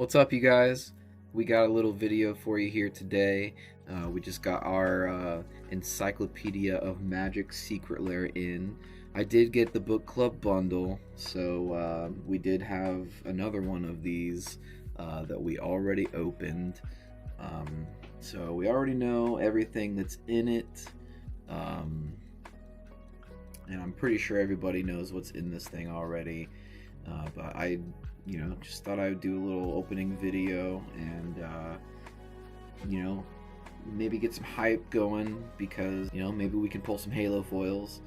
What's up, you guys? We got a little video for you here today. We just got our Encyclopedia of Magic Secret Lair in. I did get the book club bundle, so we did have another one of these that we already opened. So we already know everything that's in it, and I'm pretty sure everybody knows what's in this thing already. But I just thought I would do a little opening video and, maybe get some hype going because, maybe we can pull some Halo foils.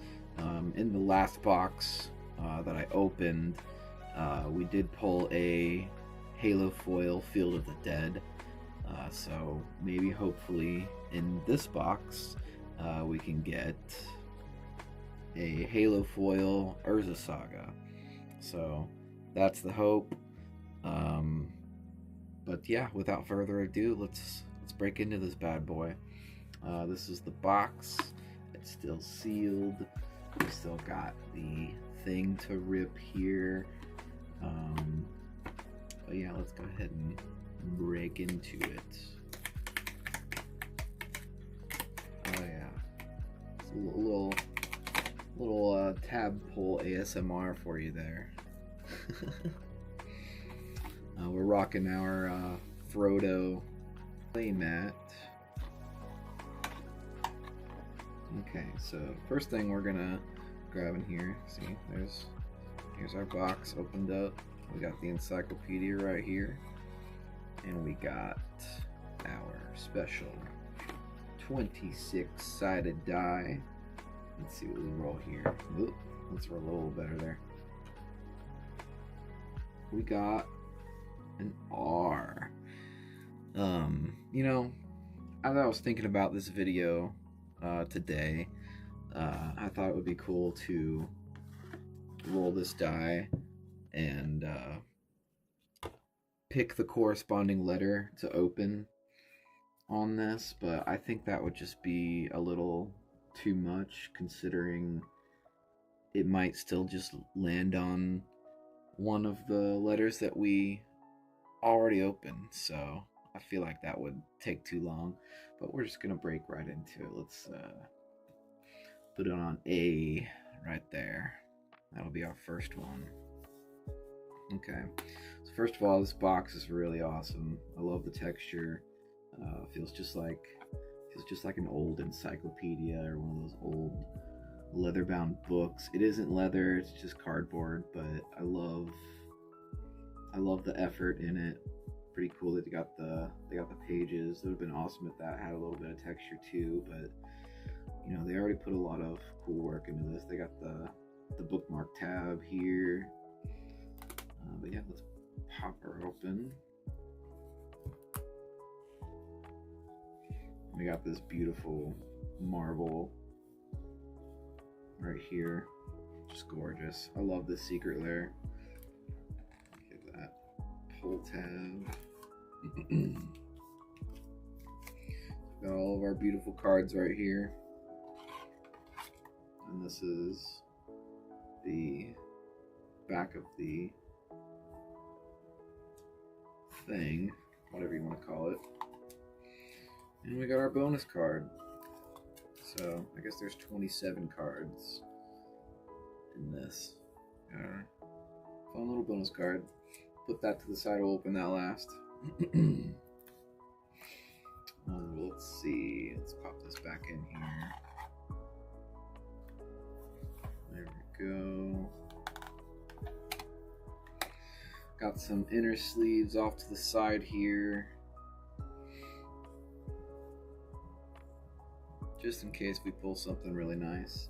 In the last box that I opened, we did pull a Halo foil, Field of the Dead. So maybe, hopefully, in this box, we can get a Halo foil Urza Saga. So that's the hope. But yeah, without further ado, let's break into this bad boy. This is the box. It's still sealed. We still got the thing to rip here. But yeah, let's go ahead and break into it. Oh yeah, it's a little tab pull ASMR for you there. We're rocking our Frodo playmat. Okay, so first thing we're gonna grab in here. See, here's our box opened up. We got the encyclopedia right here, and we got our special 26-sided die. Let's see what we roll here. Oop, let's roll a little better there. We got an R. As I was thinking about this video today, I thought it would be cool to roll this die and pick the corresponding letter to open on this, but I think that would just be a little too much, considering it might still just land on one of the letters that we already opened, so I feel like that would take too long. But we're just gonna break right into it. Let's put it on A right there. That'll be our first one. Okay, so first of all, this box is really awesome. I love the texture. Feels just like an old encyclopedia or one of those old leather-bound books. It isn't leather; it's just cardboard. But I love the effort in it. Pretty cool that they got the pages. It would have been awesome if that had a little bit of texture too. But they already put a lot of cool work into this. They got the bookmark tab here. But yeah, let's pop her open. We got this beautiful marble right here, just gorgeous. I love this secret lair. Look at that pull tab. Got all of our beautiful cards right here, and this is the back of the thing, whatever you want to call it. And we got our bonus card. So I guess there's 27 cards in this. Fun little bonus card. Put that to the side. We'll open that last. Let's see. Let's pop this back in here. There we go. Got some inner sleeves off to the side here, just in case we pull something really nice.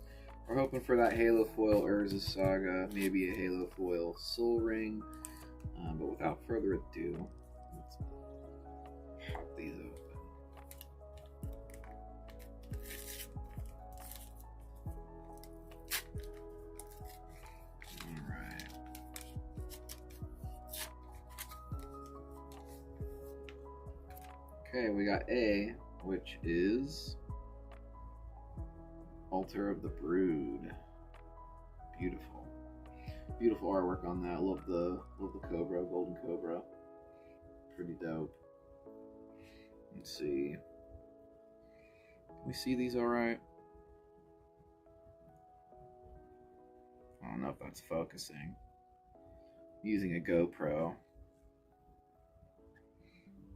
We're hoping for that Halo foil Urza Saga, maybe a Halo foil Soul Ring. But without further ado, let's pop these open. Alright. Okay, we got A, which is Altar of the Brood. Beautiful artwork on that. Love the cobra, golden cobra. pretty dope. Let's see. Can we see these all right? I don't know if that's focusing. I'm using a GoPro.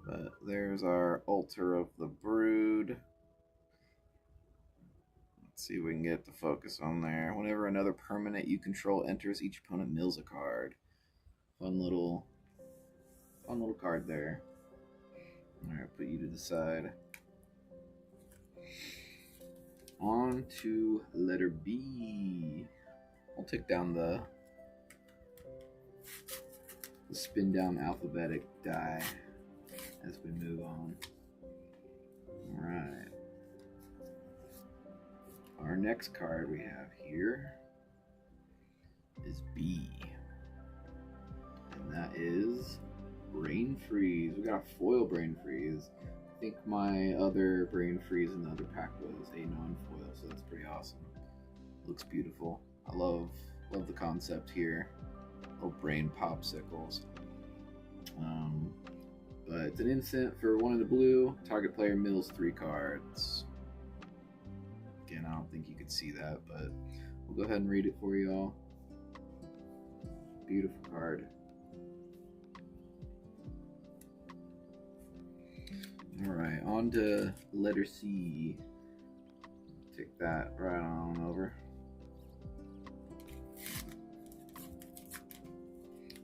But there's our Altar of the Brood. Let's see if we can get the focus on there. Whenever another permanent you control enters, each opponent mills a card. Fun little card there. Alright, put you to the side. On to letter B. I'll take down the spin down alphabetic die as we move on. Alright. Our next card we have here is B. And that is Brain Freeze. We got a foil Brain Freeze. I think my other Brain Freeze in the other pack was a non-foil, so that's pretty awesome. Looks beautiful. I love the concept here. Little brain popsicles. But it's an instant for 1 in the blue. Target player mills 3 cards. Again, I don't think you could see that, but we'll go ahead and read it for you all. Beautiful card. Alright, on to letter C. Take that right on over.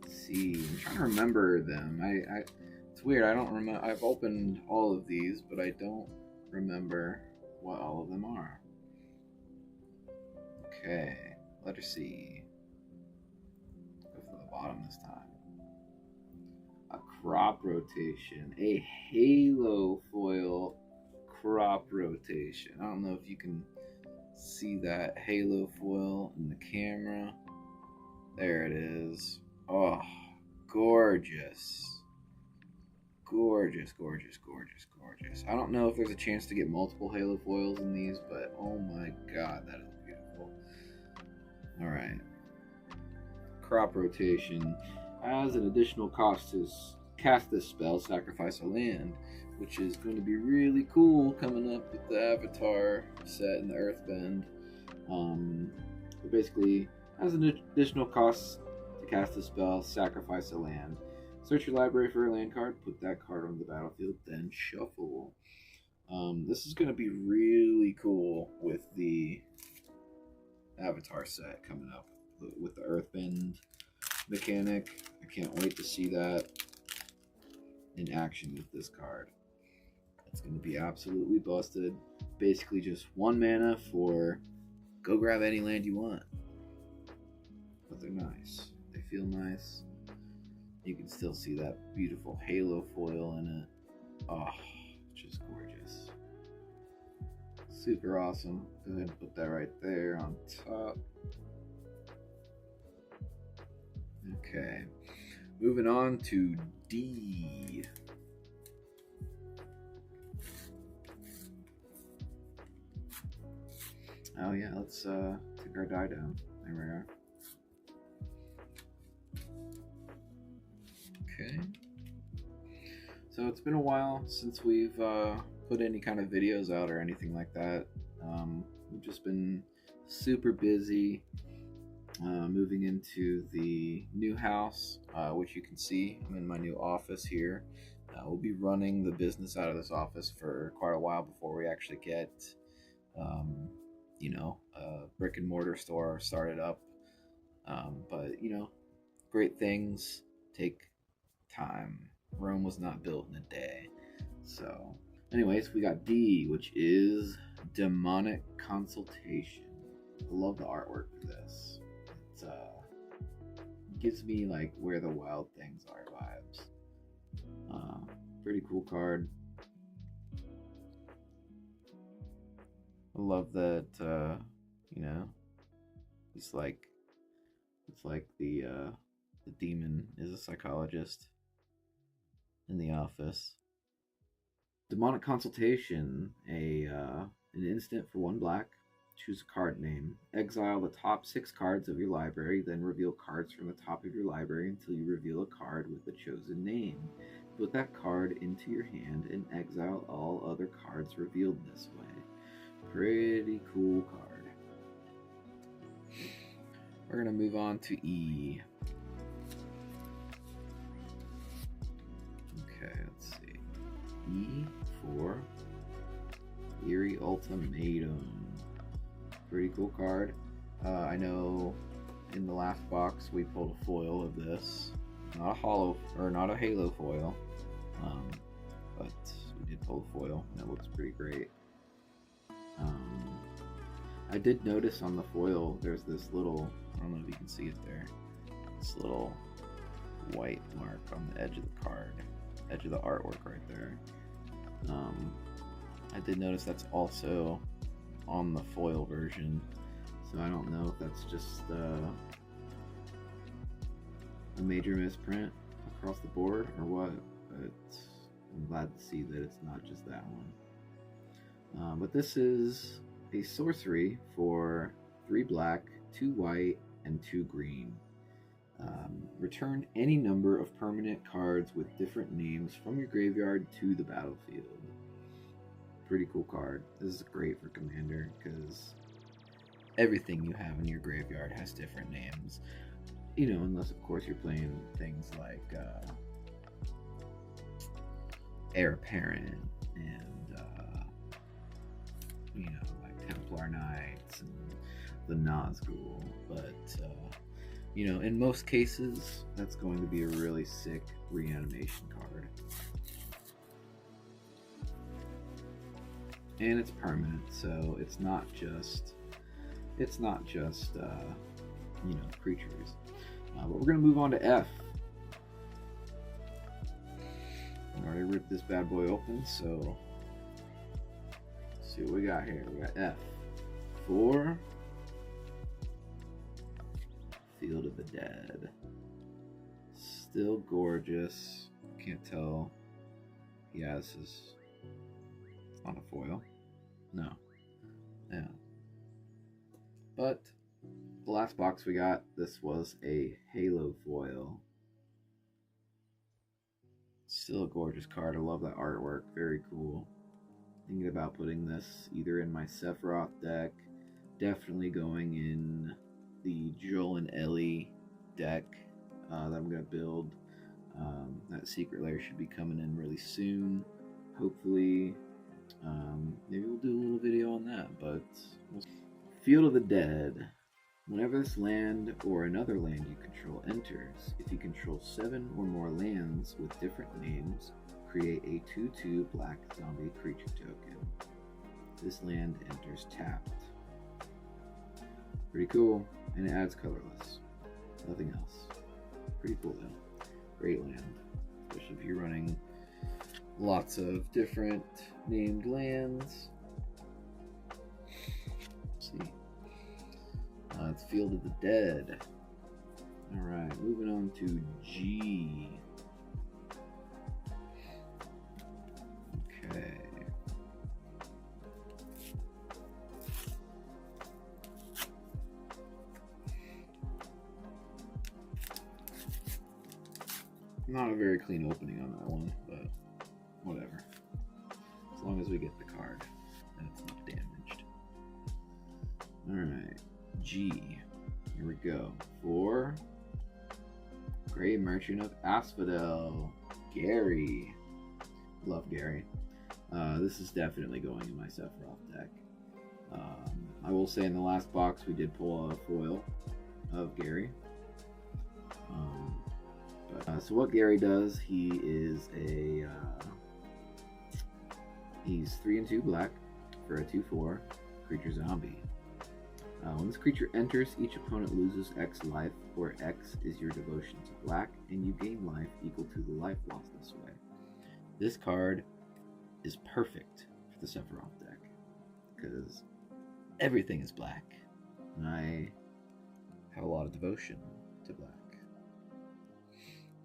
C. I'm trying to remember them. It's weird. I don't remember. I've opened all of these, but I don't remember what all of them are. Okay, letter C. Go for the bottom this time. A crop rotation. A halo foil crop rotation. I don't know if you can see that halo foil in the camera. There it is. Oh, gorgeous. Gorgeous, gorgeous, gorgeous, gorgeous. I don't know if there's a chance to get multiple halo foils in these, but oh my god, that is beautiful. Alright. Crop rotation. As an additional cost to cast this spell, sacrifice a land, which is going to be really cool coming up with the Avatar set in the Earthbend. But basically, as an additional cost to cast a spell, sacrifice a land. Search your library for a land card, put that card on the battlefield, then shuffle. This is going to be really cool with the Avatar set coming up with the Earthbend mechanic. I can't wait to see that in action with this card. It's going to be absolutely busted. Basically just 1 mana for go grab any land you want. But they're nice. They feel nice. You can still see that beautiful halo foil in it. Oh, just gorgeous. Super awesome. Go ahead and put that right there on top. Okay. Moving on to D. Oh yeah, let's take our die down. There we are. Okay. So it's been a while since we've put any kind of videos out or anything like that. We've just been super busy moving into the new house, which you can see. I'm in my new office here. We'll be running the business out of this office for quite a while before we actually get, a brick and mortar store started up. But, great things take time. Rome was not built in a day. So, anyways, we got D, which is Demonic Consultation. I love the artwork for this. It gives me like Where the Wild Things Are vibes. Pretty cool card. I love that. It's like the demon is a psychologist in the office. Demonic Consultation, an instant for 1 black. Choose a card name. Exile the top 6 cards of your library, then reveal cards from the top of your library until you reveal a card with the chosen name. Put that card into your hand and exile all other cards revealed this way. Pretty cool card. We're going to move on to E. Okay, let's see. E for Eerie Ultimatum. Pretty cool card. I know in the last box we pulled a foil of this. Not a hollow, or not a halo foil. But we did pull a foil, and it looks pretty great. I did notice on the foil there's this little, I don't know if you can see it there, this little white mark on the edge of the card, edge of the artwork right there. I did notice that's also on the foil version, so I don't know if that's just a major misprint across the board or what, but I'm glad to see that it's not just that one. But this is a sorcery for 3 black, 2 white, and 2 green. Return any number of permanent cards with different names from your graveyard to the battlefield. Pretty cool card. This is great for Commander because everything you have in your graveyard has different names. You know, unless of course you're playing things like Heir Apparent and you know, like Templar Knights and the Nazgul, but you know, in most cases that's going to be a really sick reanimation card. And it's permanent, so it's not just you know, creatures. But we're gonna move on to F. I already ripped this bad boy open, so let's see what we got here. We got F for Field of the Dead. Still gorgeous. Can't tell. Yeah, this is, it's not a foil. No. Yeah. But the last box we got, this was a Halo foil. Still a gorgeous card. I love that artwork. Very cool. Thinking about putting this either in my Sephiroth deck, definitely going in the Joel and Ellie deck that I'm going to build. That secret lair should be coming in really soon. Hopefully, maybe we'll do a little video on that, but Field of the Dead. Whenever this land or another land you control enters, if you control 7 or more lands with different names, create a 2/2 black zombie creature token. This land enters tapped. Pretty cool, and it adds colorless. Nothing else. Pretty cool though. Great land, especially if you're running lots of different named lands. Let's see. It's Field of the Dead. Alright, moving on to G. Okay. Not a very clean opening on that one, but whatever. As long as we get the card and it's not damaged. Alright. G. Here we go. For Grey Merchant of Asphodel. Gary. Love Gary. This is definitely going in my Sephiroth deck. I will say in the last box we did pull a foil of Gary. So what Gary does, he is a he's 3 and 2 black for a 2/4 creature zombie. When this creature enters, each opponent loses X life, where X is your devotion to black, and you gain life equal to the life lost this way. This card is perfect for the Sephiroth deck, because everything is black, and I have a lot of devotion to black.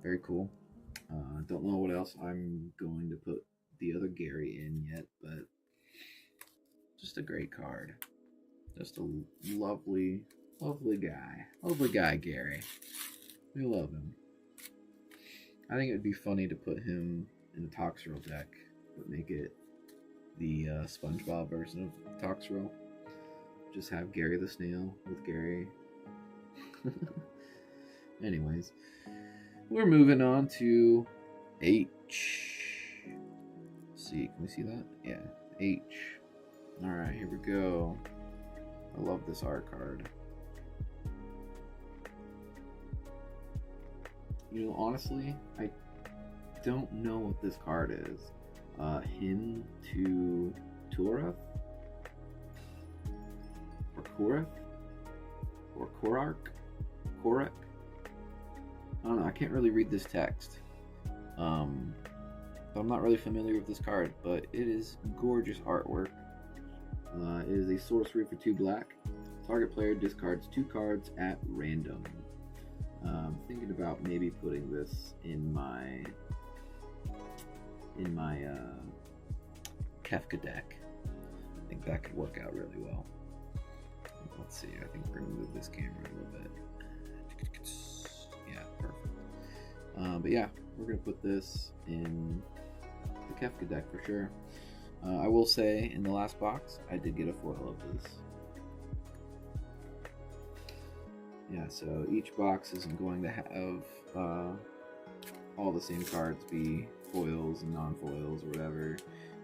Very cool. Don't know what else I'm going to put the other Gary in yet, but just a great card. Just a lovely, lovely guy. Lovely guy, Gary. We love him. I think it would be funny to put him in the Toxrill deck, but make it the SpongeBob version of Toxrill. Just have Gary the Snail with Gary. Anyways, we're moving on to H. Let's see, can we see that? Yeah, H. Alright, here we go. I love this art card. You know, honestly, I don't know what this card is. Hin to Tureth? Or Koreth? Or Korark? Korek? I don't know, I can't really read this text. But I'm not really familiar with this card, but it is gorgeous artwork. It is a sorcery for 2 black. Target player discards 2 cards at random. I'm thinking about maybe putting this in my Kefka deck. I think that could work out really well. Let's see, I think we're gonna move this camera a little bit. Yeah, perfect. But yeah, we're gonna put this in the Kefka deck for sure. I will say, in the last box, I did get a foil of this. Yeah, so each box isn't going to have all the same cards be foils and non-foils or whatever.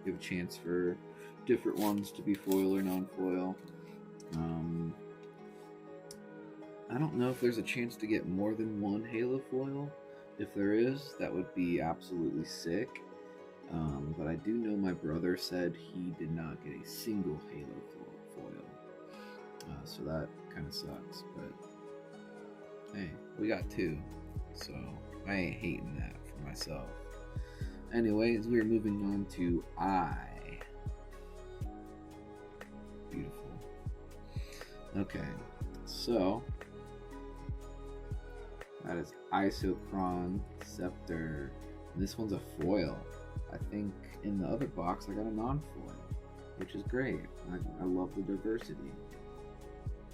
You have a chance for different ones to be foil or non-foil. I don't know if there's a chance to get more than one Halo foil. If there is, that would be absolutely sick. But I do know my brother said he did not get a single Halo foil. So that kind of sucks, but hey, we got 2, so I ain't hating that for myself. Anyways, we're moving on to I. Beautiful. Okay, so that is Isochron Scepter. And this one's a foil. I think in the other box I got a non-foil, which is great. I love the diversity.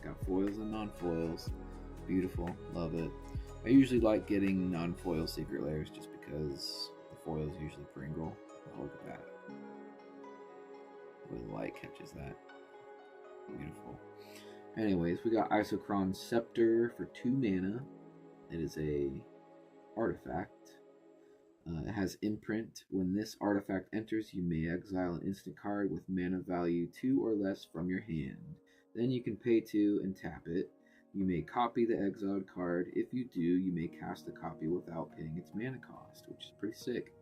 Got foils and non-foils. Beautiful, love it. I usually like getting non-foil secret layers just because the foils usually Pringle. Oh, look at that. Where the light catches that. Beautiful. Anyways, we got Isochron Scepter for 2 mana. It is a artifact. It has imprint. When this artifact enters, you may exile an instant card with mana value 2 or less from your hand. Then you can pay 2 and tap it. You may copy the exiled card. If you do, you may cast a copy without paying its mana cost, which is pretty sick.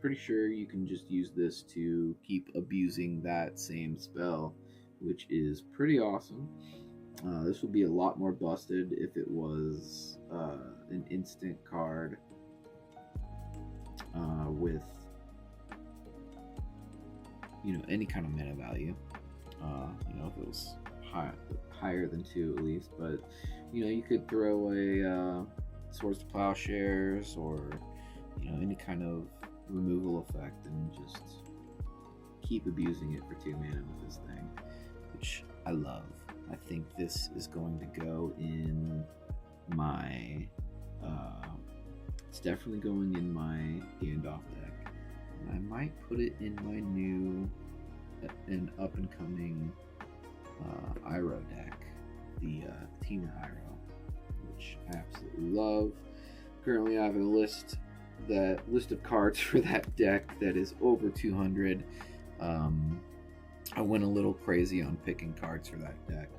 Pretty sure you can just use this to keep abusing that same spell, which is pretty awesome. This would be a lot more busted if it was an instant card with, any kind of mana value. If it was higher than 2 at least, but you could throw a Swords to Plowshares or any kind of removal effect and just keep abusing it for 2 mana with this thing, which I love. I think this is going to go in my it's definitely going in my Gandalf deck, and I might put it in my new and up and coming Iroh deck, the Teamer Iroh, which I absolutely love. Currently I have a list of cards for that deck that is over 200. I went a little crazy on picking cards for that deck.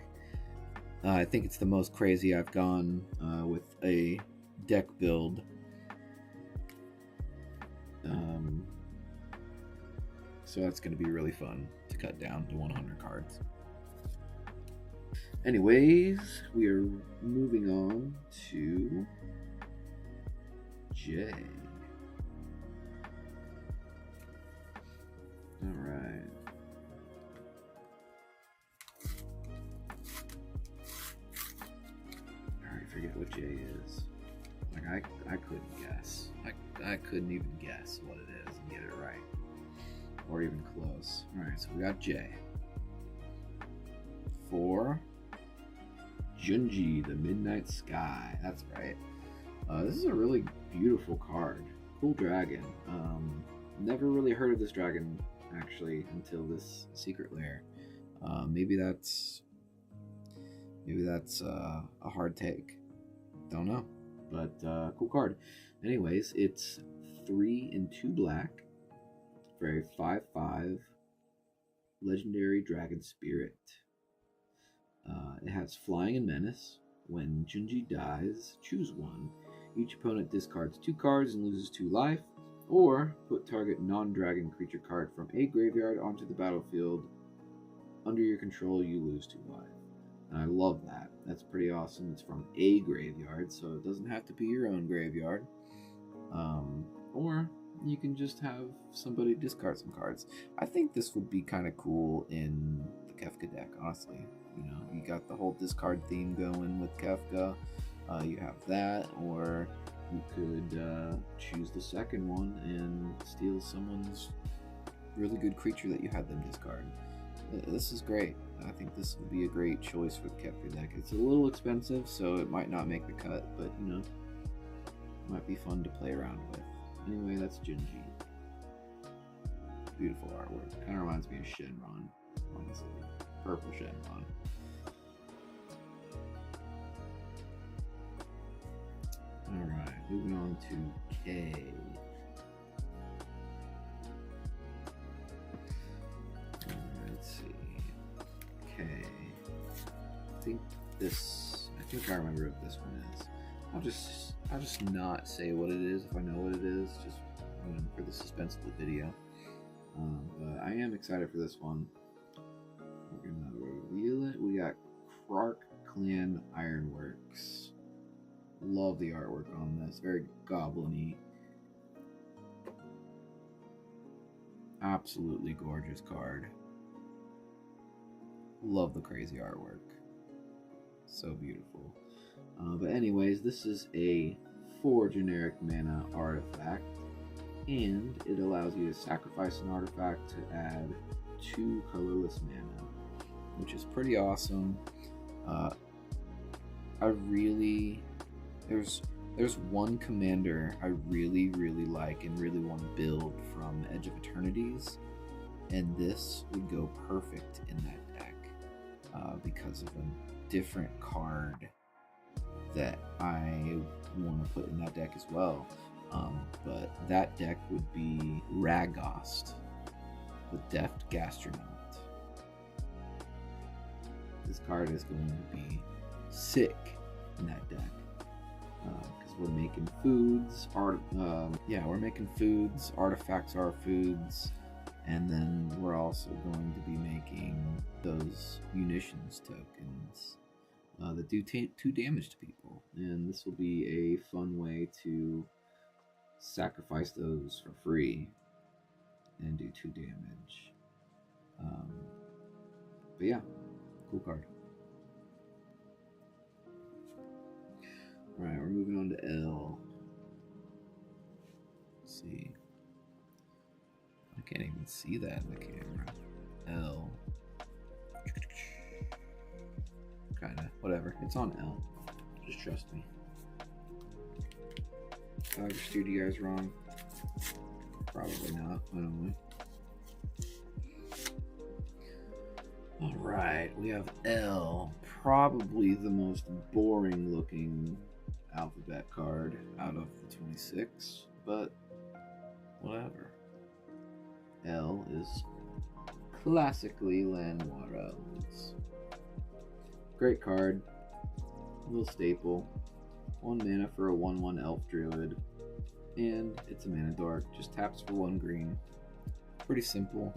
I think it's the most crazy I've gone with a deck build. So that's going to be really fun to cut down to 100 cards. Anyways, we are moving on to J. Alright. Alright, forget what J is. Like, I couldn't guess. I couldn't even guess what it is and get it right. Or even close. Alright, so we got J. For Junji, the Midnight Sky. That's right. This is a really beautiful card. cool dragon. Never really heard of this dragon actually until this secret lair. Maybe that's a hard take. Don't know, but cool card. Anyways, it's 3 and 2 black for a 5/5 legendary dragon spirit. It has flying and menace. When Junji dies, choose one. Each opponent discards 2 cards and loses 2 life, or put target non-dragon creature card from a graveyard onto the battlefield. Under your control, you lose 2 life. And I love that. That's pretty awesome. It's from a graveyard, so it doesn't have to be your own graveyard. Or you can just have somebody discard some cards. I think this would be kind of cool in the Kefka deck, honestly. You know, you got the whole discard theme going with Kefka. You have that, or you could choose the second one and steal someone's really good creature that you had them discard. This is great. I think this would be a great choice for the Kefka deck. It's a little expensive, so it might not make the cut, but you know, it might be fun to play around with. Anyway, that's Junji. Beautiful artwork. Kind of reminds me of Shenron, honestly. Purple Shenron. Alright, moving on to K. Let's see. K. I think I remember what this one is. I'll just not say what it is if I know what it is, just for the suspense of the video. But I am excited for this one. We're gonna reveal it. We got Krark Clan Ironworks. Love the artwork on this. Very goblin-y. Absolutely gorgeous card. Love the crazy artwork. So beautiful. But anyways, this is a 4 generic mana artifact, and it allows you to sacrifice an artifact to add 2 colorless mana, which is pretty awesome. There's one commander I really like and really want to build from Edge of Eternities, and this would go perfect in that deck because of a different card that I want to put in that deck as well. But that deck would be Ragost, the Deft Gastronaut. This card is going to be sick in that deck because we're making foods. We're making foods. Artifacts are foods, and then we're also going to be making those munitions tokens that do 2 damage to people, and this will be a fun way to sacrifice those for free and do 2 damage. But yeah, cool card. Alright, we're moving on to L. Let's see. I can't even see that in the camera. L. Kinda. Whatever. It's on L. Just trust me. If I ever steered you guys wrong, probably not. I don't know. Alright, we have L. Probably the most boring looking alphabet card out of the 26, but whatever. L is classically Llanowar Elves. Great card, little staple. 1 mana for a 1/1 elf druid, and it's a mana dork. Just taps for 1 green. Pretty simple,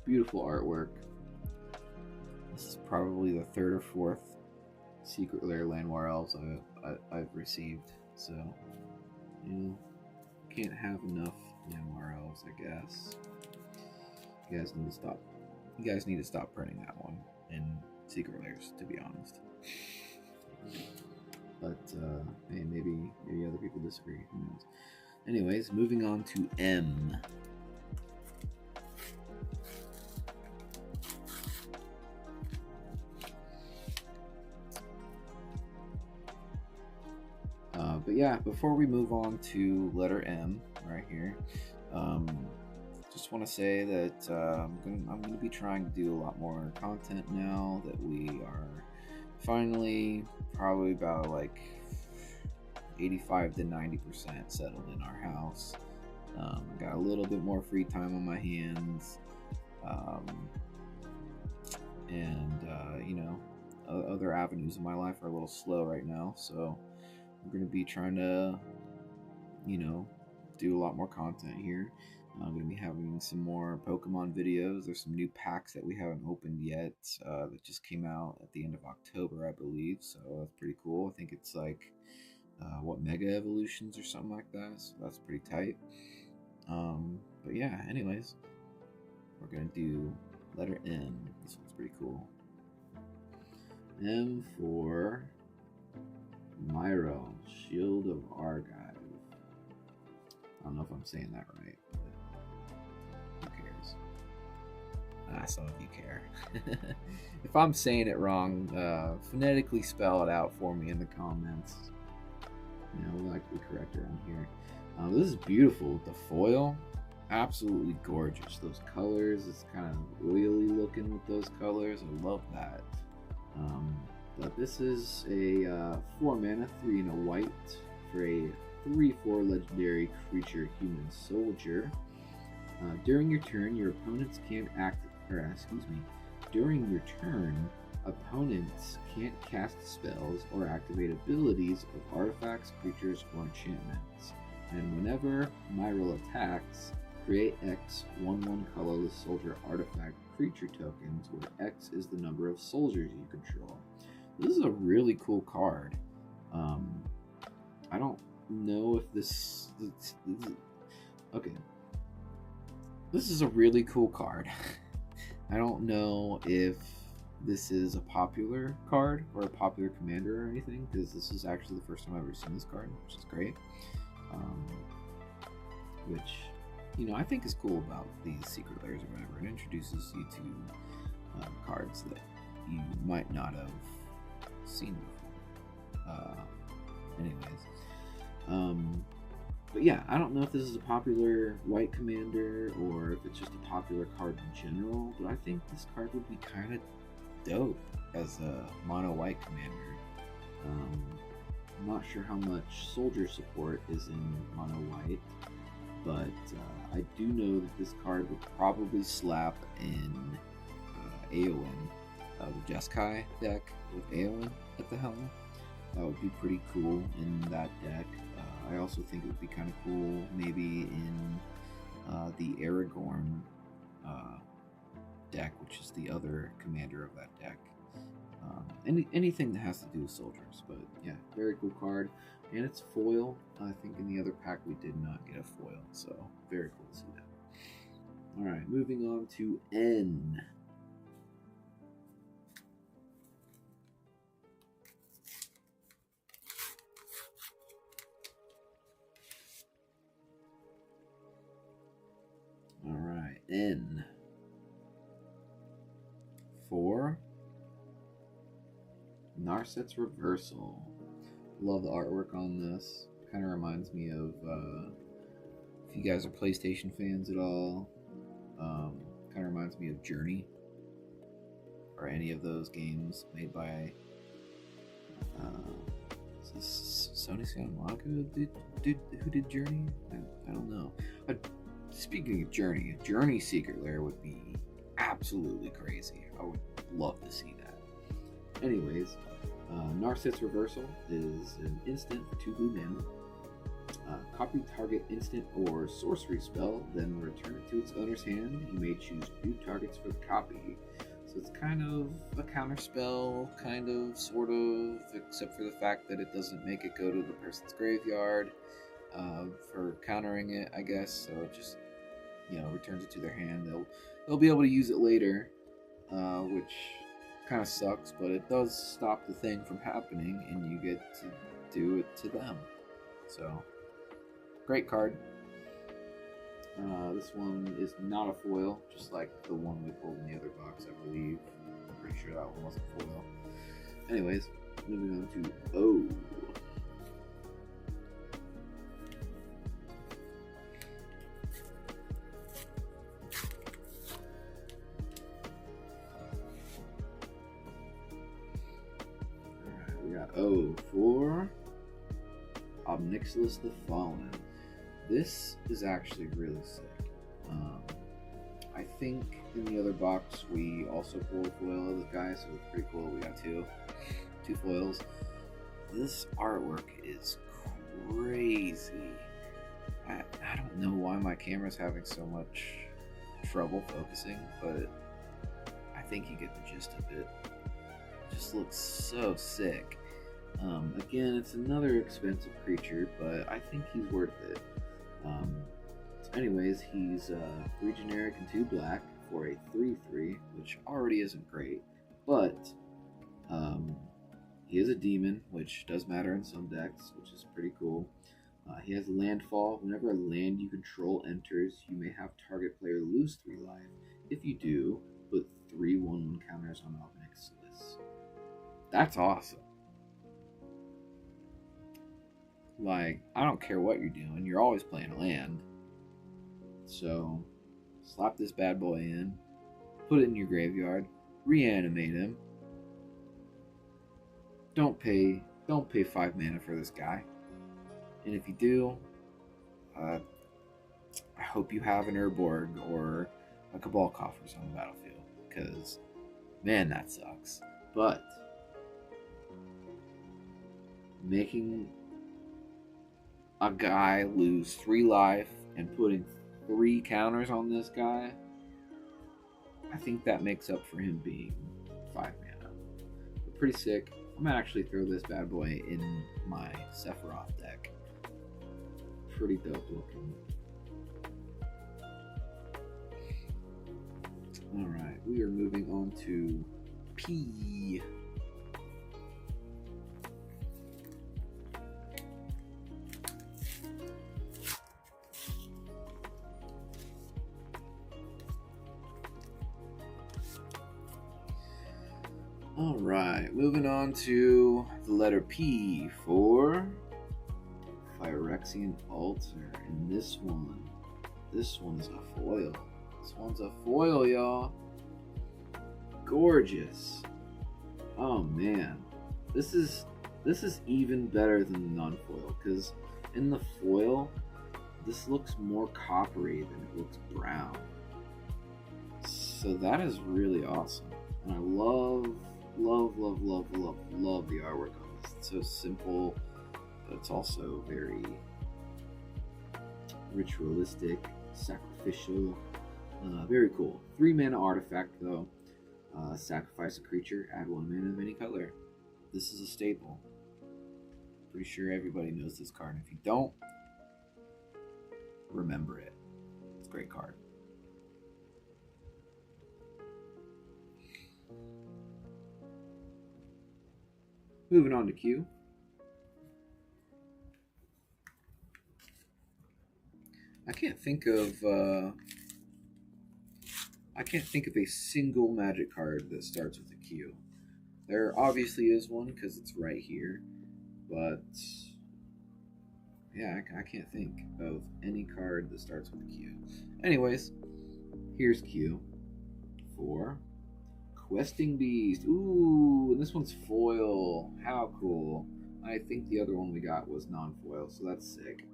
beautiful artwork. This is probably the 3rd or 4th Secret Lair Llanowar Elves I've received, so you know, can't have enough Llanowar Elves, I guess. You guys need to stop printing that one in Secret Lairs, to be honest. But hey, maybe other people disagree. Who knows? Anyways, moving on to M. But yeah, before we move on to letter M, right here. Just want to say that I'm gonna be trying to do a lot more content now that we are finally probably about like 85 to 90% settled in our house. Got a little bit more free time on my hands, um, and other avenues in my life are a little slow right now. So I'm gonna be trying to, do a lot more content here. I'm going to be having some more Pokemon videos. There's some new packs that we haven't opened yet that just came out at the end of October, I believe. So that's pretty cool. I think it's like, Mega Evolutions or something like that. So that's pretty tight. But yeah, anyways, we're going to do letter M. This one's pretty cool. M for Myro, Shield of Argive. I don't know if I'm saying that right, but who cares? Some of you care. If I'm saying it wrong, phonetically spell it out for me in the comments. We like to be correct around here. This is beautiful with the foil. Absolutely gorgeous. Those colors, it's kind of oily looking with those colors. I love that. But this is a 4 mana, 3 and a white for a 3/4 legendary creature, human soldier. During your turn, your opponents can't During your turn, opponents can't cast spells or activate abilities of artifacts, creatures, or enchantments. And whenever Myro attacks, create X 1/1 colorless soldier artifact creature tokens, where X is the number of soldiers you control. This is a really cool card. I don't know if this okay. This is a really cool card. I don't know if this is a popular card or a popular commander or anything, because this is actually the first time I've ever seen this card, which is great. Which, I think is cool about these secret layers or whatever. It introduces you to cards that you might not have seen before. But yeah, I don't know if this is a popular white commander or if it's just a popular card in general, but I think this card would be kind of dope as a mono white commander. I'm not sure how much soldier support is in mono white, but I do know that this card would probably slap in Aowen, the Jeskai deck with Aowen at the helm. That would be pretty cool in that deck. I also think it would be kind of cool maybe in the Aragorn deck, which is the other commander of that deck. Anything that has to do with soldiers. But yeah, very cool card. And it's foil. I think in the other pack we did not get a foil. So very cool to see that. Alright, moving on to N. Alright, N for Narset's Reversal. Love the artwork on this. Kind of reminds me of, if you guys are PlayStation fans at all, kind of reminds me of Journey, or any of those games made by Sony Santa Monica who did Journey? I don't know. Speaking of Journey, Journey Secret Lair would be absolutely crazy. I would love to see that. Anyways, Narset's Reversal is an instant for 2 blue mana. Copy target instant or sorcery spell, then return it to its owner's hand. You may choose new targets for the copy. So it's kind of a counter spell, kind of, sort of, except for the fact that it doesn't make it go to the person's graveyard for countering it, I guess. So it just, returns it to their hand. They'll be able to use it later, which kind of sucks, but it does stop the thing from happening, and you get to do it to them. So, great card. This one is not a foil, just like the one we pulled in the other box, I believe. I'm pretty sure that one wasn't foil. Anyways, moving on to O. So for Obnixilis the Fallen, this is actually really sick. I think in the other box we also pulled a foil of this guy, so it's pretty cool. We got two foils. This artwork is crazy. I don't know why my camera's having so much trouble focusing, but I think you get the gist of it. It just looks so sick. Again, it's another expensive creature, but I think he's worth it. Anyways, he's 3 generic and 2 black for a 3/3, which already isn't great, but he is a demon, which does matter in some decks, which is pretty cool. He has landfall. Whenever a land you control enters, you may have target player lose 3 life. If you do, put 3 1/1 counters on Obnixilis. That's awesome. Like, I don't care what you're doing, you're always playing a land. So, slap this bad boy in, put it in your graveyard, reanimate him. Don't pay 5 mana for this guy. And if you do, I hope you have an Urborg or a Cabal Coffers on the battlefield, because, man, that sucks. But making a guy lose 3 life and putting 3 counters on this guy, I think that makes up for him being 5 mana. But pretty sick. I might actually throw this bad boy in my Sephiroth deck. Pretty dope looking. Alright, we are moving on to P. Alright, moving on to the letter P for Phyrexian Altar. And this one's a foil. This one's a foil, y'all. Gorgeous. Oh man. This is even better than the non-foil, because in the foil, this looks more coppery than it looks brown. So that is really awesome. And I love the artwork on this. It's so simple, but it's also very ritualistic, sacrificial. Very cool. 3 mana artifact though. Sacrifice a creature, add 1 mana of any color. This is a staple. Pretty sure everybody knows this card. If you don't, remember it. It's a great card. Moving on to Q. I can't think of a single Magic card that starts with a Q. There obviously is one because it's right here, but yeah, I can't think of any card that starts with a Q. Anyways, here's Q for Questing Beast. Ooh, and this one's foil. How cool. I think the other one we got was non-foil, so that's sick.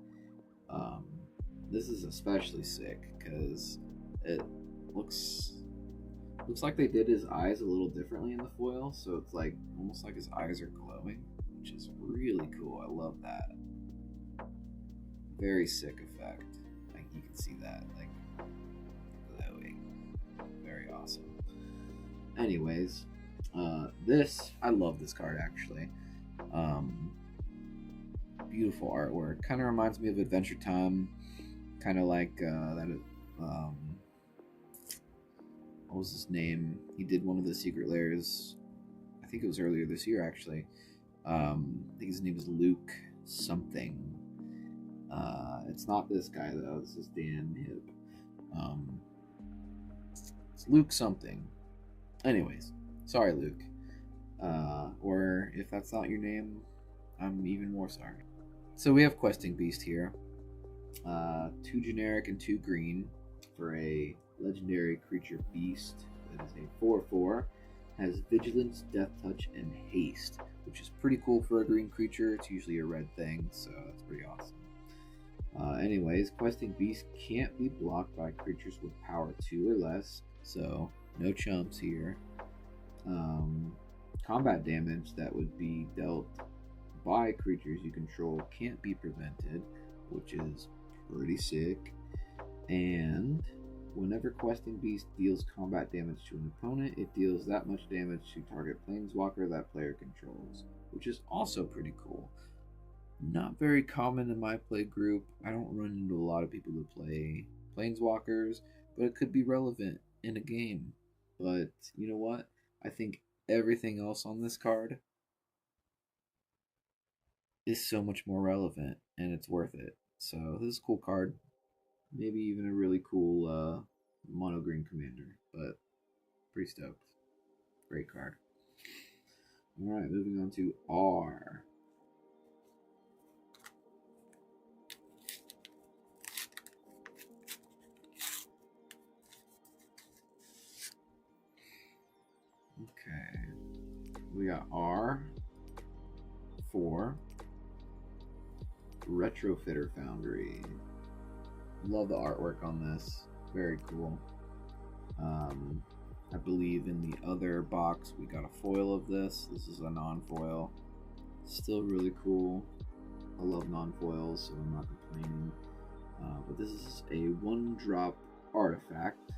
This is especially sick because it looks like they did his eyes a little differently in the foil, so it's like almost like his eyes are glowing, which is really cool. I love that. Very sick effect. Like you can see that, like glowing. Very awesome. Anyways, I love this card actually. Beautiful artwork. Kind of reminds me of Adventure Time. Kind of like that. What was his name? He did one of the Secret Lairs. I think it was earlier this year actually. I think his name is Luke something. It's not this guy though. This is Dan Hib. It's Luke something. Anyways, sorry Luke. Or if that's not your name, I'm even more sorry. So we have Questing Beast here. 2 generic and 2 green for a legendary creature beast. That is a 4/4. has Vigilance, Death Touch, and Haste, which is pretty cool for a green creature. It's usually a red thing, so that's pretty awesome. Anyways, Questing Beast can't be blocked by creatures with power 2 or less, so no chumps here. Combat damage that would be dealt by creatures you control can't be prevented, which is pretty sick. And whenever Questing Beast deals combat damage to an opponent, it deals that much damage to target planeswalker that player controls, which is also pretty cool. Not very common in my play group. I don't run into a lot of people that play planeswalkers, but it could be relevant in a game. But you know what? I think everything else on this card is so much more relevant, and it's worth it. So this is a cool card. Maybe even a really cool mono green commander, but pretty stoked. Great card. Alright, moving on to R. Okay. We got R4 Retrofitter Foundry. Love the artwork on this. Very cool. I believe in the other box we got a foil of this. This is a non-foil. Still really cool. I love non-foils, so I'm not complaining. But this is a 1-drop artifact.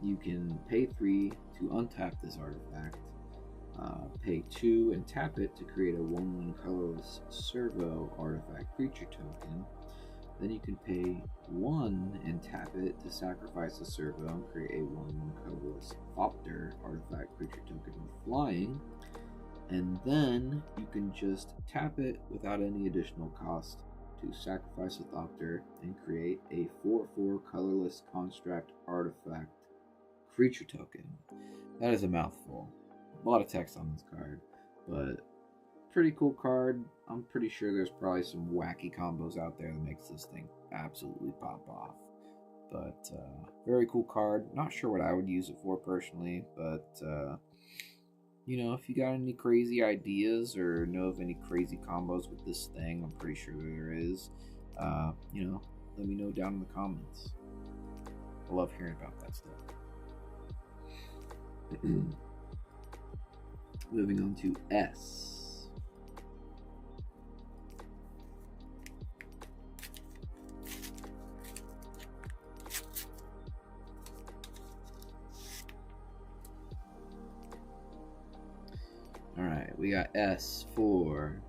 You can pay 3 to untap this artifact. Pay 2 and tap it to create a 1/1 colorless servo artifact creature token. Then you can pay 1 and tap it to sacrifice a servo and create a 1/1 colorless Thopter artifact creature token with flying. And then you can just tap it without any additional cost to sacrifice a Thopter and create a 4/4 colorless construct artifact creature token. That is a mouthful. A lot of text on this card, but pretty cool card. I'm pretty sure there's probably some wacky combos out there that makes this thing absolutely pop off. But very cool card. Not sure what I would use it for personally, but you know, if you got any crazy ideas or know of any crazy combos with this thing, I'm pretty sure there is. You know, let me know down in the comments. I love hearing about that stuff. Moving on to S. Alright, we got S for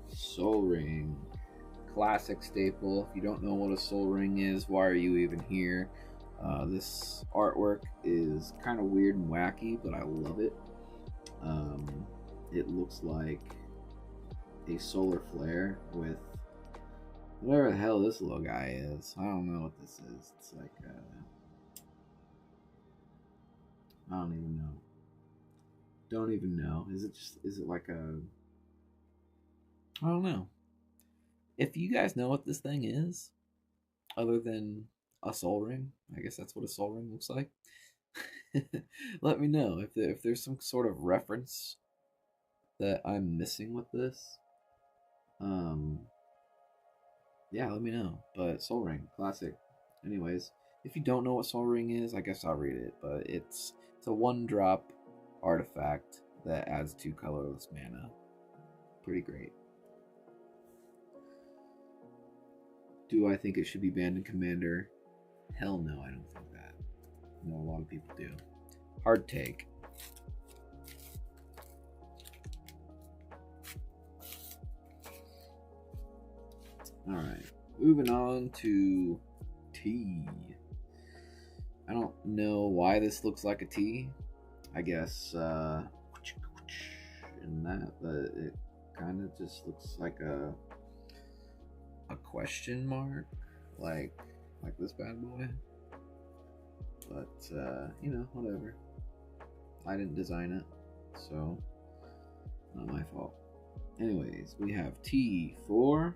Soul Ring. Classic staple. If you don't know what a Soul Ring is, why are you even here? This artwork is kind of weird and wacky, but I love it. It looks like a solar flare with whatever the hell this little guy is. I don't know what this is. It's like I don't even know. Don't even know. Is it like a, I don't know. If you guys know what this thing is, other than a soul ring, I guess that's what a soul ring looks like. Let me know if there's some sort of reference that I'm missing with this. Yeah, let me know. But Soul Ring, classic. Anyways, if you don't know what Soul Ring is, I guess I'll read it. But it's a 1-drop artifact that adds 2 colorless mana. Pretty great. Do I think it should be banned in Commander? Hell no, I don't think that. I know a lot of people do. Hard take. Alright, moving on to T. I don't know why this looks like a T. I guess, and that, but it kind of just looks like a question mark, like this bad boy. But you know, whatever. I didn't design it, so not my fault. Anyways, we have T for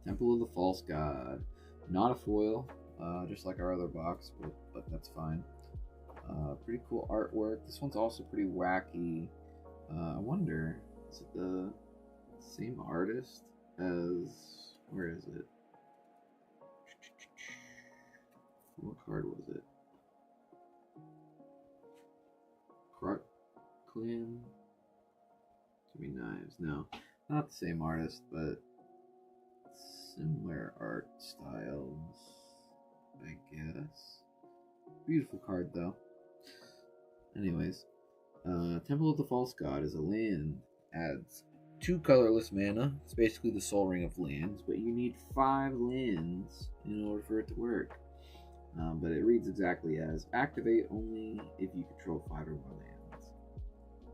Temple of the False God. Not a foil, just like our other box, but that's fine. Pretty cool artwork. This one's also pretty wacky. I wonder, is it the same artist as... Where is it? What card was it? Croc Clan? Too many knives. No, not the same artist, but similar art styles, I guess. Beautiful card, though. Anyways, Temple of the False God is a land. Adds 2 colorless mana. It's basically the Soul Ring of lands, but you need 5 lands in order for it to work. But it reads exactly as activate only if you control 5 or more lands.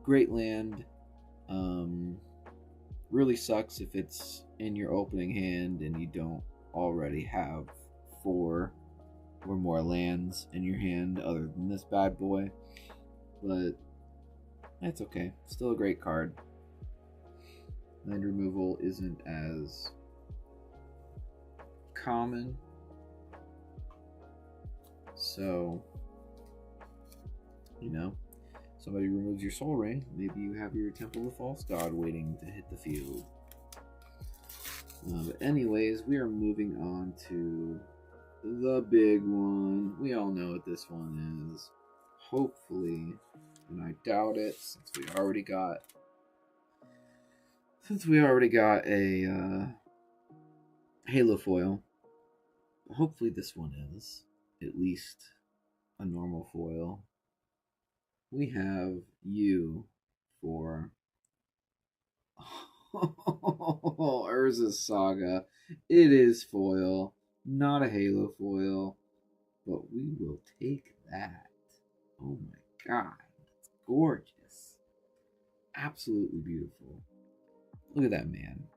Great land. Really sucks if it's in your opening hand and you don't already have 4 or more lands in your hand other than this bad boy. But that's okay. Still a great card. Land removal isn't as common. So, somebody removes your Soul Ring, maybe you have your Temple of the False God waiting to hit the field. But anyways, we are moving on to the big one. We all know what this one is. Hopefully, and I doubt it, since we already got a Halo foil. Hopefully this one is at least a normal foil. We have you for Urza's Saga. It is foil, not a Halo foil, but we will take that. Oh my god, it's gorgeous. Absolutely beautiful. Look at that man.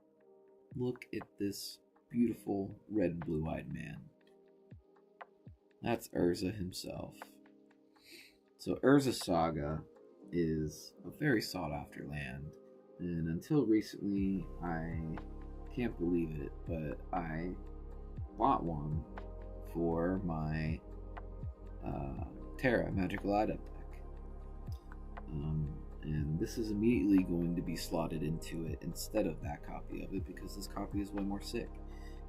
Look at this beautiful red and blue-eyed man. That's Urza himself. So Urza's Saga is a very sought-after land, and until recently, I can't believe it, but I bought one for my Terra Magical Item deck. And this is immediately going to be slotted into it instead of that copy of it, because this copy is way more sick.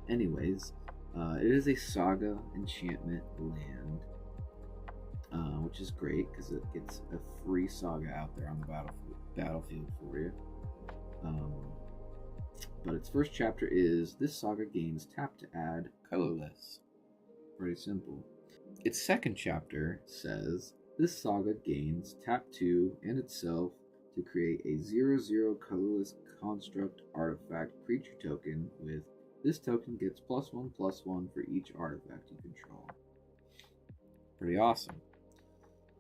Anyways, it is a Saga enchantment land, which is great because it gets a free Saga out there on the battlefield for you. But its first chapter is, this Saga gains tap to add colorless. Pretty simple. Its second chapter says, this Saga gains tap 2 and itself to create a 0/0 colorless construct artifact creature token with, this token gets +1/+1 for each artifact you control. Pretty awesome.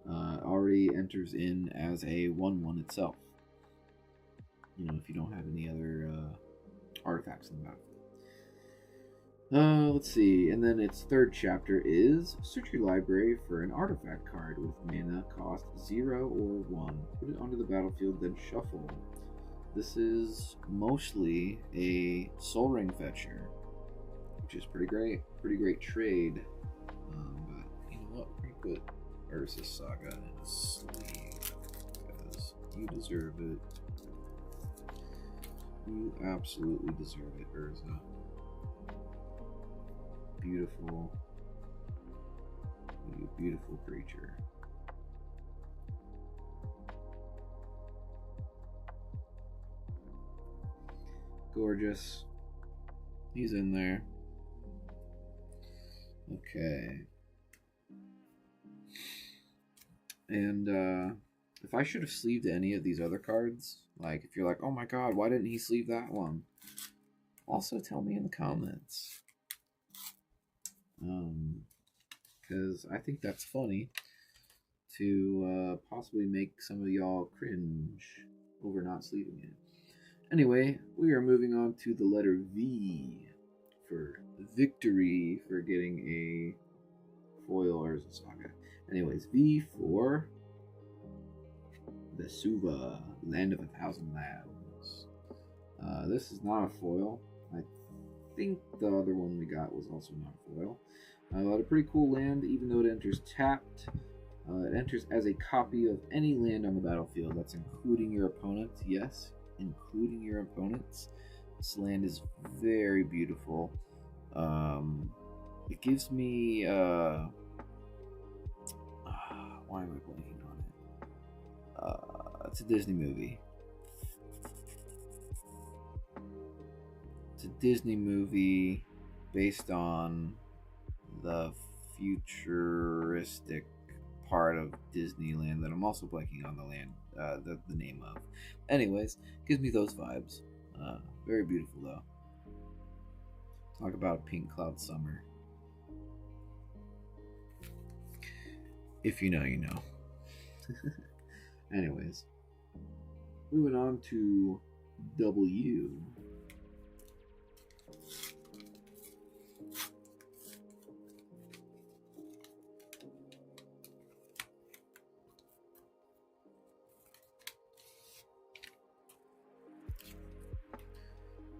Already enters in as a 1/1 itself. If you don't have any other artifacts in the battlefield. Let's see. And then its third chapter is, search your library for an artifact card with mana cost 0 or 1. Put it onto the battlefield, then shuffle. This is mostly a Soul Ring fetcher, which is pretty great. Pretty great trade. But you know what? We're going to put Urza's Saga in his sleeve, because you deserve it. You absolutely deserve it, Urza. Beautiful. You beautiful creature. Gorgeous. He's in there. Okay. And if I should have sleeved any of these other cards, like if you're like, oh my god, why didn't he sleeve that one? Also tell me in the comments. Because I think that's funny to possibly make some of y'all cringe over not sleeving it. Anyway, we are moving on to the letter V for victory, for getting a foil Urza Saga. Anyways, V for Vesuva, Land of 1,000 Lands. This is not a foil. I think the other one we got was also not a foil. But a pretty cool land, even though it enters tapped. It enters as a copy of any land on the battlefield. That's including your opponents. Yes, including your opponents. This land is very beautiful. It gives me. Why am I blanking on it? It's a Disney movie. It's a Disney movie based on the futuristic part of Disneyland that I'm also blanking on the name of. Anyways, gives me those vibes. Very beautiful though. Talk about a pink cloud summer. If you know, you know. Anyways, moving on to W.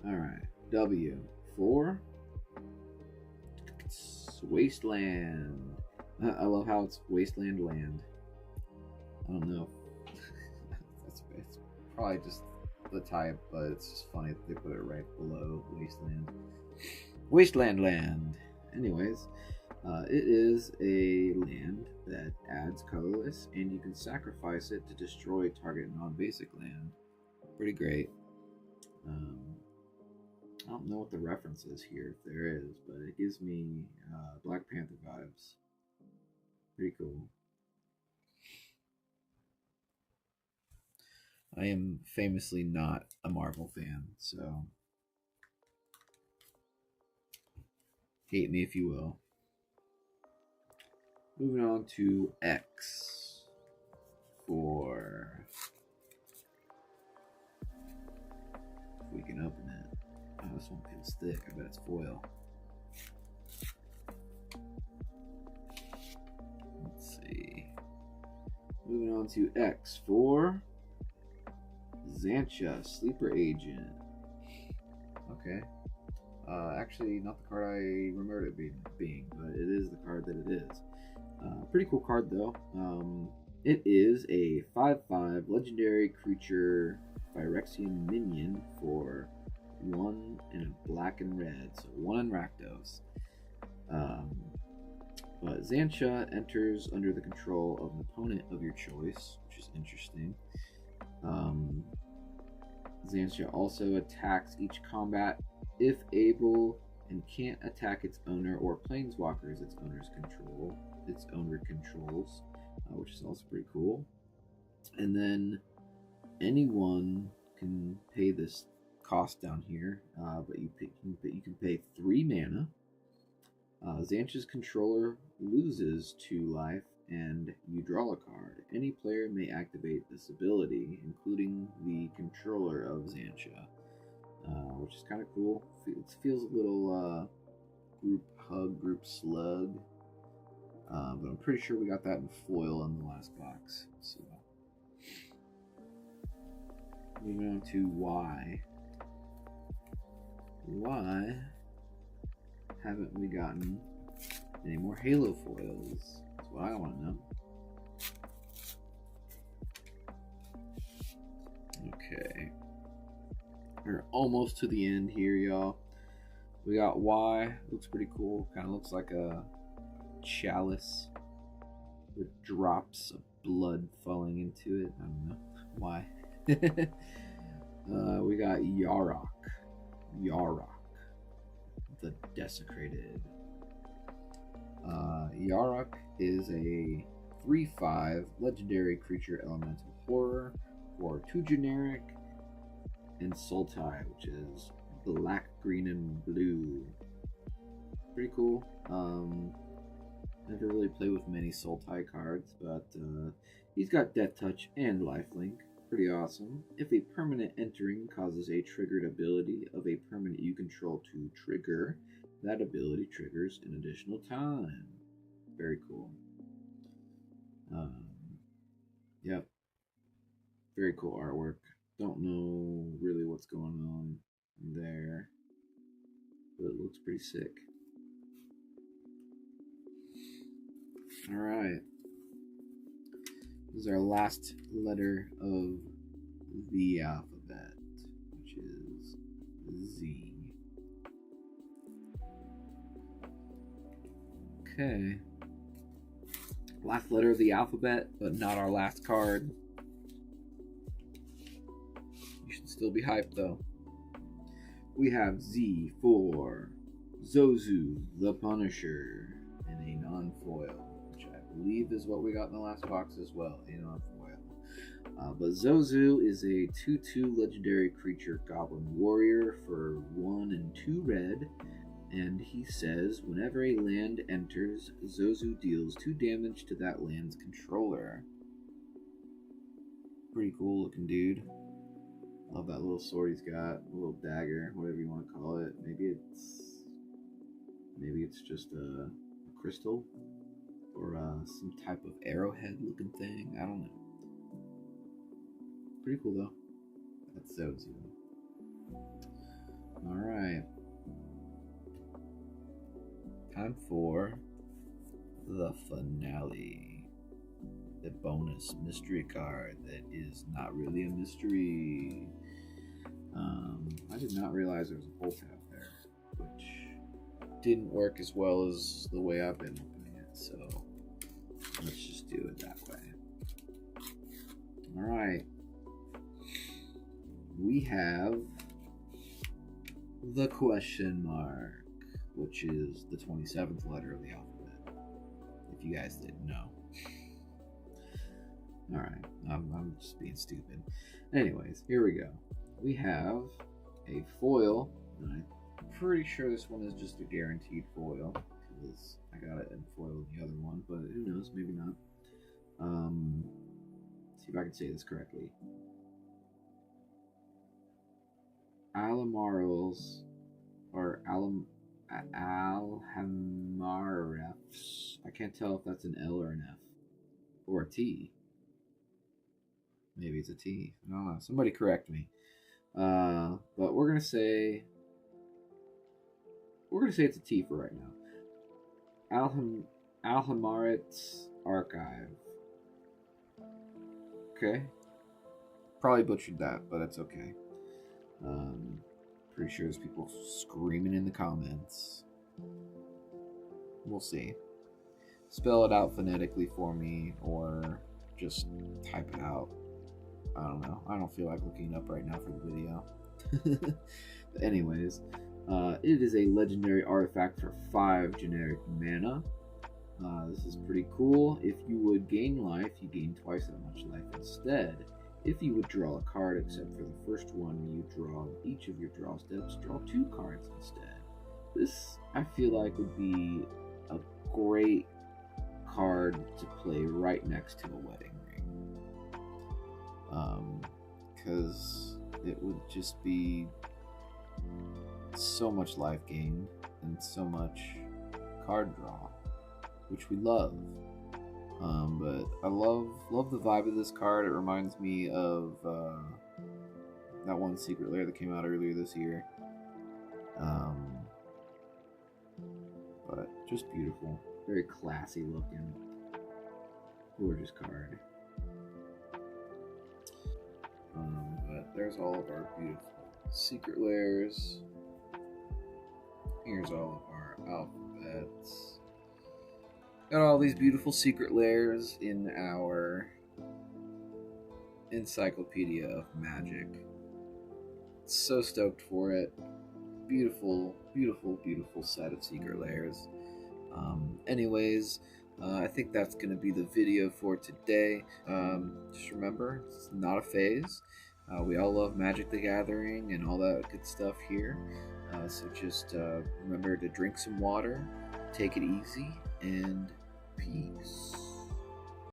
All right, W for Wasteland. I love how it's Wasteland Land. I don't know. It's probably just the type, but it's just funny that they put it right below Wasteland. Wasteland Land. Anyways, it is a land that adds colorless, and you can sacrifice it to destroy target non-basic land. Pretty great. I don't know what the reference is here, if there is, but it gives me Black Panther vibes. Pretty cool. I am famously not a Marvel fan, so hate me if you will. Moving on to X for, if we can open it. Oh, this one feels thick. I bet it's foil. Let's see. Moving on to X for Xantia, Sleeper Agent. Okay. Actually, not the card I remembered it being, but it is the card that it is. Pretty cool card, though. It is a 5/5 legendary creature Phyrexian minion for 1 and a black and red, so 1 in Rakdos. But Xantia enters under the control of an opponent of your choice, which is interesting. Xantia also attacks each combat if able, and can't attack its owner or planeswalkers its owner controls, which is also pretty cool. And then anyone can pay this cost down here, but you can pay 3 mana. Xantia's controller loses 2 life, and you draw a card. Any player may activate this ability, including the controller of Xantia, which is kind of cool. It feels a little group hug, group slug, but I'm pretty sure we got that in foil in the last box. So, moving on to Y. Why haven't we gotten any more Halo foils? That's what I want to know. Okay. We're almost to the end here, y'all. We got Y. Looks pretty cool. Kind of looks like a chalice with drops of blood falling into it. I don't know why. We got Yarok. The Desecrated. Yarok is a 3/5 legendary creature elemental horror for 2 generic and Sultai, which is black, green, and blue. Pretty cool. Never really played with many Sultai cards, but he's got Death Touch and Lifelink. Pretty awesome. If a permanent entering causes a triggered ability of a permanent you control to trigger, that ability triggers an additional time. Very cool. Yep. Very cool artwork. Don't know really what's going on there, but it looks pretty sick. All right. This is our last letter of the alphabet, which is Z. Okay. Last letter of the alphabet, but not our last card. You should still be hyped though. We have Z for Zozu the Punisher in a non-foil, which I believe is what we got in the last box as well, a non-foil. But Zozu is a 2/2 legendary creature goblin warrior for 1 and 2 red, and he says whenever a land enters, Zozu deals 2 damage to that land's controller. Pretty cool looking dude. Love that little sword he's got, a little dagger, whatever you want to call it. Maybe it's just a crystal or some type of arrowhead looking thing. I don't know. Pretty cool though. That's Zozu. All right. Time for the finale. The bonus mystery card that is not really a mystery. I did not realize there was a pull tab there, which didn't work as well as the way I've been opening it, so let's just do it that way. Alright. We have the question mark, which is the 27th letter of the alphabet, if you guys didn't know. Alright, I'm just being stupid. Anyways, here we go. We have a foil, and I'm pretty sure this one is just a guaranteed foil, because I got it in foil in the other one, but who knows, maybe not. See if I can say this correctly. Alamarls, or Alhamarefs. I can't tell if that's an L or an F, or a T. Maybe it's a T. I don't know. Somebody correct me. But we're gonna say it's a T for right now. Alhamaret's Archive. Okay. Probably butchered that, but it's okay. Pretty sure there's people screaming in the comments. We'll see. Spell it out phonetically for me, or just type it out. I don't know. I don't feel like looking it up right now for the video. But anyways, it is a legendary artifact for 5 generic mana. This is pretty cool. If you would gain life, you gain twice that much life instead. If you would draw a card, except for the first one you draw each of your draw steps, draw 2 cards instead. This, I feel like, would be a great card to play right next to a wedding ring. Because it would just be so much life gained and so much card draw, which we love. But I love the vibe of this card. It reminds me of that one Secret Lair that came out earlier this year. But just beautiful, very classy looking, gorgeous card. But there's all of our beautiful secret lairs. Here's all of our alphabets. Got all these beautiful secret lairs in our Encyclopedia of Magic. So stoked for it. Beautiful, beautiful, beautiful set of secret lairs. Anyways, I think that's going to be the video for today. Just remember, it's not a phase. We all love Magic the Gathering and all that good stuff here. So just remember to drink some water, take it easy, and peace.